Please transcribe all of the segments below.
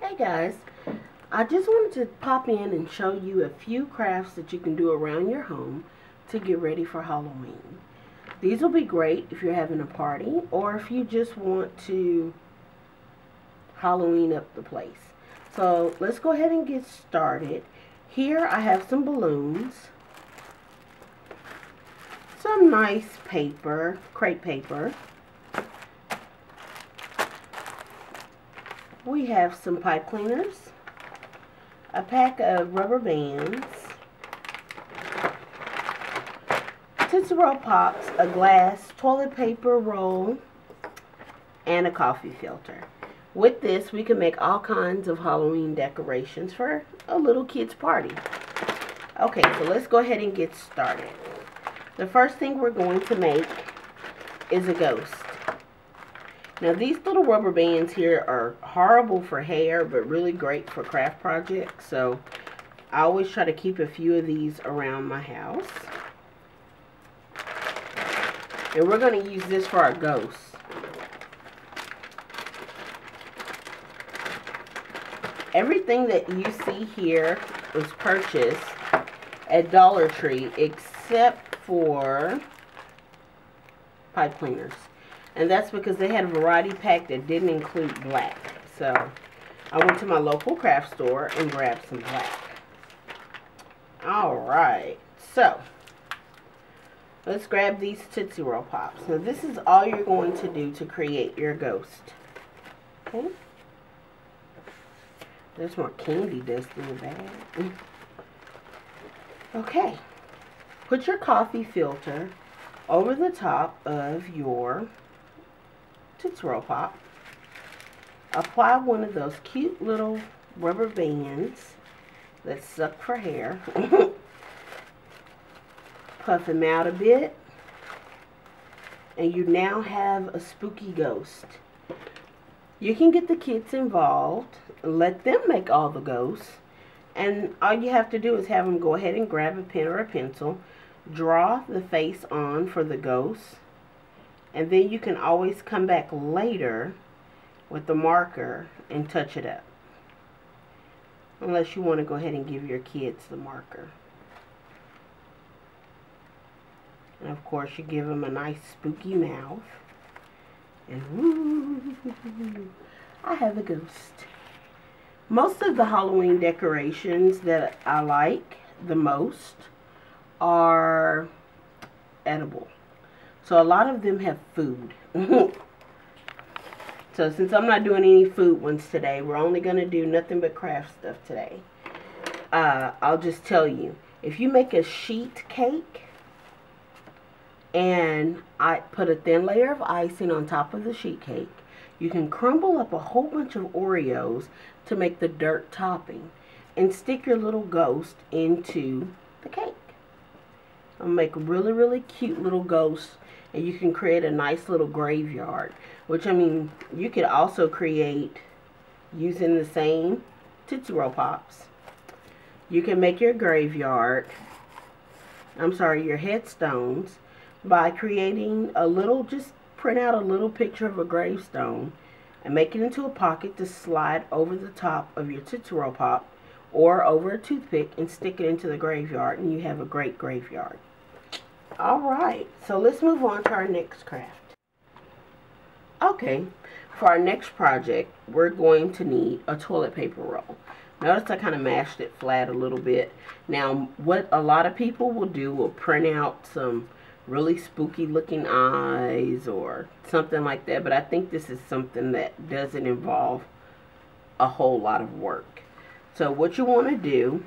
Hey guys, I just wanted to pop in and show you a few crafts that you can do around your home to get ready for Halloween. These will be great if you're having a party or if you just want to Halloween up the place. So let's go ahead and get started. Here I have some balloons, some nice paper, crepe paper. We have some pipe cleaners, a pack of rubber bands, Tootsie Roll Pops, a glass toilet paper roll, and a coffee filter. With this, we can make all kinds of Halloween decorations for a little kid's party. Okay, so let's go ahead and get started. The first thing we're going to make is a ghost. Now these little rubber bands here are horrible for hair, but really great for craft projects. So I always try to keep a few of these around my house. And we're going to use this for our ghosts. Everything that you see here was purchased at Dollar Tree except for pipe cleaners. And that's because they had a variety pack that didn't include black. So I went to my local craft store and grabbed some black. Alright, so let's grab these Tootsie Roll Pops. Now this is all you're going to do to create your ghost. Okay. There's more candy dust in the bag. Okay. Put your coffee filter over the top of your Tootsie Roll Pop. Apply one of those cute little rubber bands that suck for hair. Puff them out a bit. And you now have a spooky ghost. You can get the kids involved. Let them make all the ghosts. And all you have to do is have them go ahead and grab a pen or a pencil. Draw the face on for the ghost. And then you can always come back later with the marker and touch it up. Unless you want to go ahead and give your kids the marker. And of course you give them a nice spooky mouth. And woo, I have a ghost. Most of the Halloween decorations that I like the most are edible. So a lot of them have food. So since I'm not doing any food ones today, we're only going to do nothing but craft stuff today. I'll just tell you, if you make a sheet cake and I put a thin layer of icing on top of the sheet cake, you can crumble up a whole bunch of Oreos to make the dirt topping and stick your little ghost into the cake. I'll make really, really cute little ghosts. And you can create a nice little graveyard. Which, I mean, you could also create using the same Tootsie Roll Pops. You can make your graveyard, your headstones, by creating a little, just print out a little picture of a gravestone and make it into a pocket to slide over the top of your Tootsie Roll Pop or over a toothpick and stick it into the graveyard, and you have a great graveyard. Alright, so let's move on to our next craft. Okay, for our next project, we're going to need a toilet paper roll. Notice I kind of mashed it flat a little bit. Now, what a lot of people will do will print out some really spooky looking eyes or something like that, but I think this is something that doesn't involve a whole lot of work. So what you want to do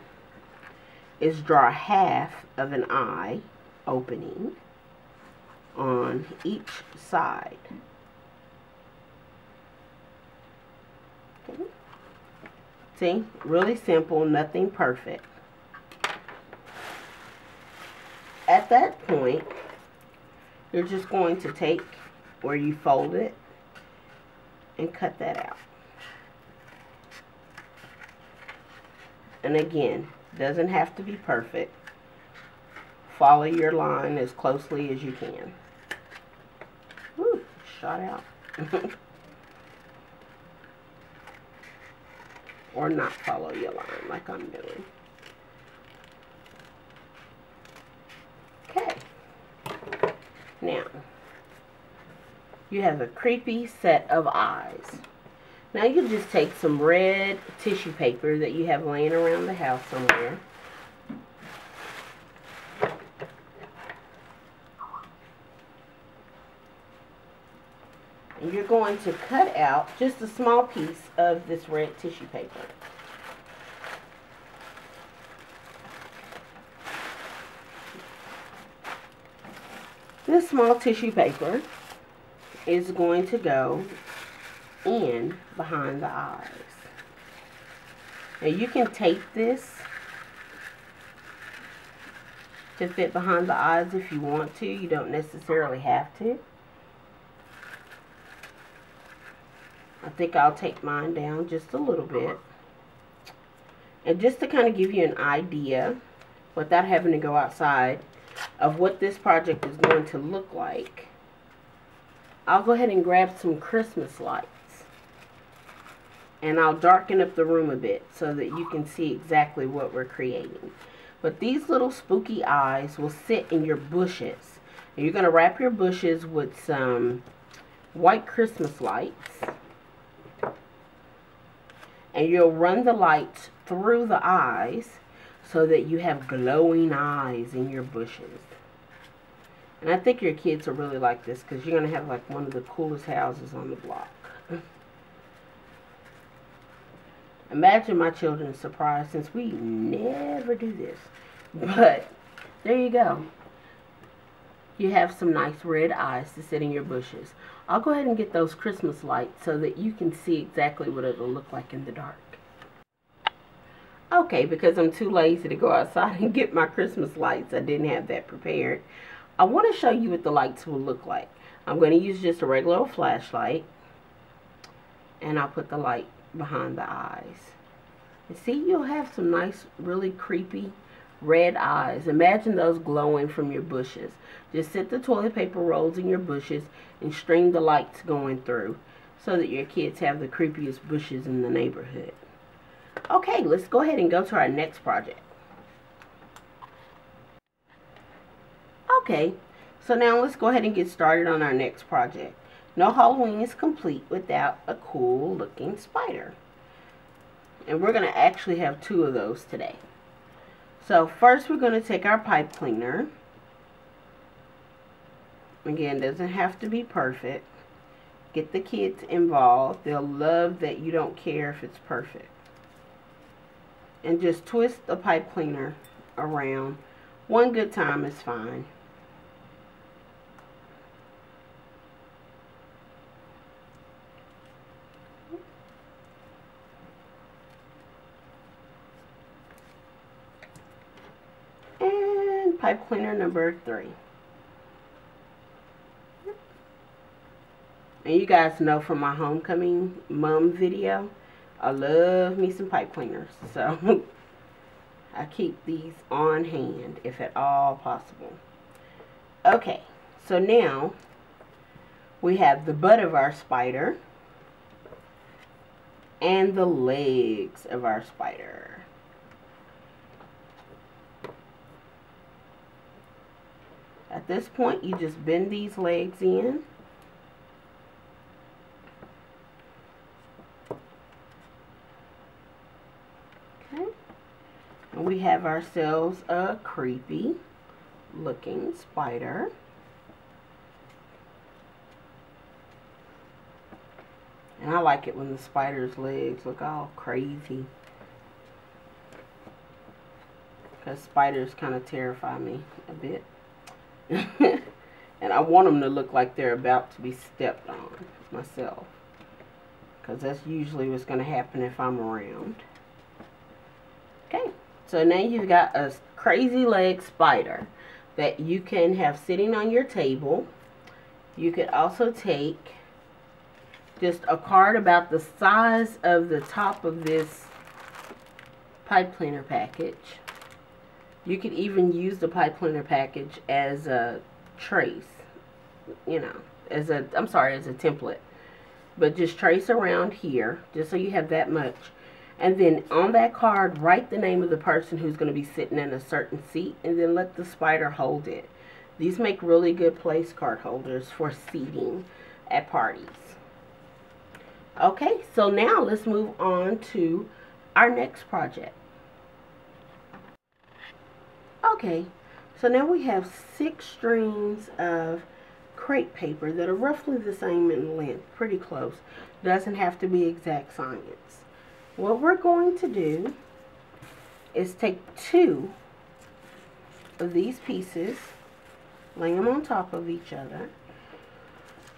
is draw half of an eye opening on each side. Okay. See, really simple, nothing perfect. At that point, you're just going to take where you fold it and cut that out. And again, doesn't have to be perfect. Follow your line as closely as you can. Woo, shot out. or not follow your line like I'm doing. Okay. Now, you have a creepy set of eyes. Now you just take some red tissue paper that you have laying around the house somewhere. And you're going to cut out just a small piece of this red tissue paper. This small tissue paper is going to go in behind the eyes. Now you can tape this to fit behind the eyes if you want to. You don't necessarily have to. I think I'll take mine down just a little bit. And just to kind of give you an idea, without having to go outside, of what this project is going to look like, I'll go ahead and grab some Christmas lights. And I'll darken up the room a bit so that you can see exactly what we're creating. But these little spooky eyes will sit in your bushes. And you're going to wrap your bushes with some white Christmas lights. And you'll run the lights through the eyes so that you have glowing eyes in your bushes. And I think your kids will really like this because you're going to have like one of the coolest houses on the block. Imagine my children's surprise, since we never do this. But there you go. You have some nice red eyes to sit in your bushes. I'll go ahead and get those Christmas lights so that you can see exactly what it'll look like in the dark. Okay, because I'm too lazy to go outside and get my Christmas lights, I didn't have that prepared. I want to show you what the lights will look like. I'm going to use just a regular old flashlight. And I'll put the light behind the eyes. And see, you'll have some nice, really creepy red eyes. Imagine those glowing from your bushes. Just sit the toilet paper rolls in your bushes and string the lights going through so that your kids have the creepiest bushes in the neighborhood. Okay, let's go ahead and go to our next project. Okay, so now let's go ahead and get started on our next project. No Halloween is complete without a cool looking spider. And we're going to actually have two of those today. So first we're going to take our pipe cleaner. Again, doesn't have to be perfect. Get the kids involved. They'll love that you don't care if it's perfect. And just twist the pipe cleaner around. One good time is fine. And pipe cleaner number 3. And you guys know from my homecoming mom video, I love me some pipe cleaners. So I keep these on hand if at all possible. Okay, so now we have the butt of our spider and the legs of our spider. At this point, you just bend these legs in. Okay. And we have ourselves a creepy looking spider. And I like it when the spider's legs look all crazy, because spiders kind of terrify me a bit. And I want them to look like they're about to be stepped on myself, because that's usually what's going to happen if I'm around. Okay, so now you've got a crazy leg spider that you can have sitting on your table. You could also take just a card about the size of the top of this pipe cleaner package. You could even use the pipe cleaner package as a trace, you know, as a template. But just trace around here, just so you have that much. And then on that card, write the name of the person who's going to be sitting in a certain seat, and then let the spider hold it. These make really good place card holders for seating at parties. Okay, so now let's move on to our next project. Okay, so now we have 6 strings of crepe paper that are roughly the same in length, pretty close. Doesn't have to be exact science. What we're going to do is take 2 of these pieces, lay them on top of each other.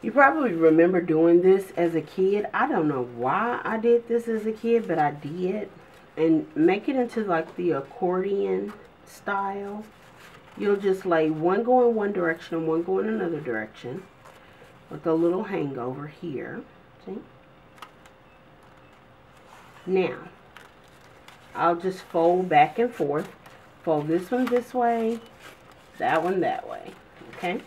You probably remember doing this as a kid. I don't know why I did this as a kid, but I did. And make it into like the accordion style. You'll just lay one going one direction and one going another direction with a little hangover here. See? Now, I'll just fold back and forth. Fold this one this way, that one that way. Okay?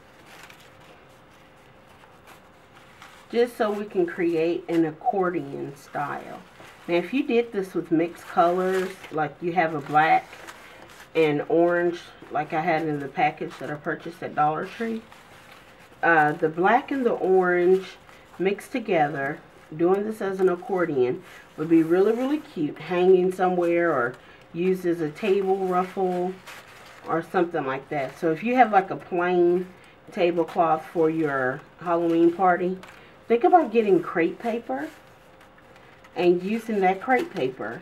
Just so we can create an accordion style. Now, if you did this with mixed colors, like you have a black and orange, like I had in the package that I purchased at Dollar Tree, the black and the orange mixed together, doing this as an accordion, would be really, really cute, hanging somewhere or used as a table ruffle or something like that. So if you have like a plain tablecloth for your Halloween party, think about getting crepe paper and using that crepe paper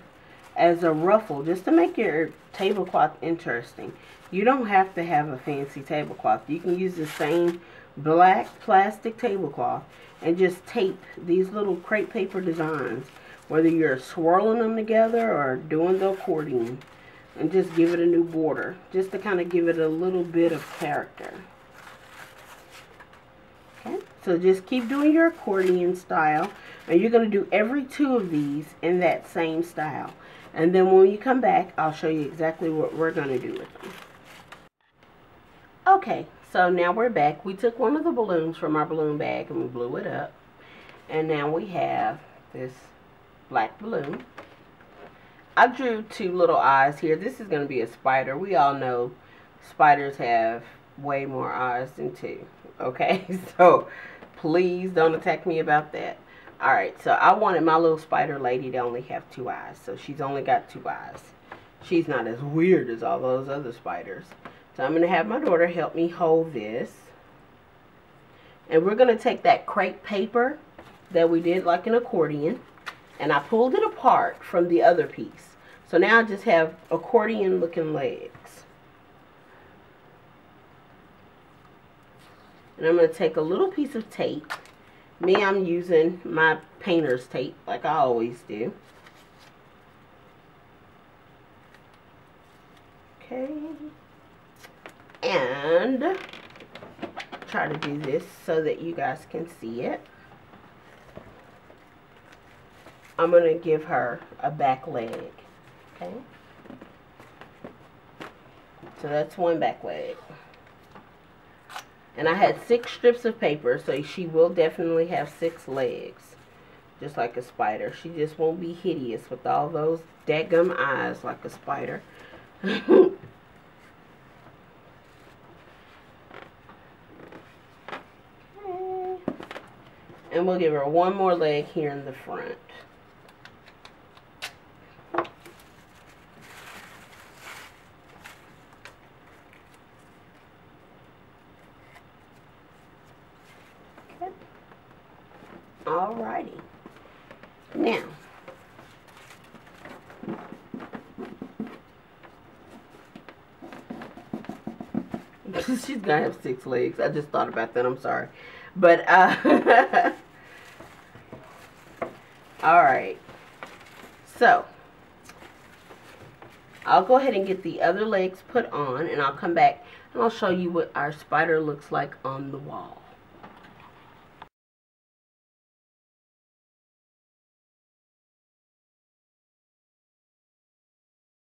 as a ruffle just to make your tablecloth interesting. You don't have to have a fancy tablecloth. You can use the same black plastic tablecloth and just tape these little crepe paper designs, whether you're swirling them together or doing the accordion, and just give it a new border, just to kind of give it a little bit of character. Okay, so just keep doing your accordion style, and you're going to do every 2 of these in that same style. And then when you come back, I'll show you exactly what we're going to do with them. Okay, so now we're back. We took one of the balloons from our balloon bag and we blew it up. And now we have this black balloon. I drew 2 little eyes here. This is going to be a spider. We all know spiders have way more eyes than 2. Okay, so please don't attack me about that. Alright, so I wanted my little spider lady to only have 2 eyes. So she's only got 2 eyes. She's not as weird as all those other spiders. So I'm going to have my daughter help me hold this. And we're going to take that crepe paper that we did like an accordion, and I pulled it apart from the other piece. So now I just have accordion looking legs. And I'm going to take a little piece of tape. Me, I'm using my painter's tape like I always do. Okay. And try to do this so that you guys can see it. I'm going to give her a back leg. Okay. So that's one back leg. And I had 6 strips of paper, so she will definitely have 6 legs. Just like a spider. She just won't be hideous with all those dadgum eyes like a spider. Okay. And we'll give her one more leg here in the front. Alrighty. Now, she's gonna have 6 legs. I just thought about that. I'm sorry. But, alright. So, I'll go ahead and get the other legs put on, and I'll come back and I'll show you what our spider looks like on the wall.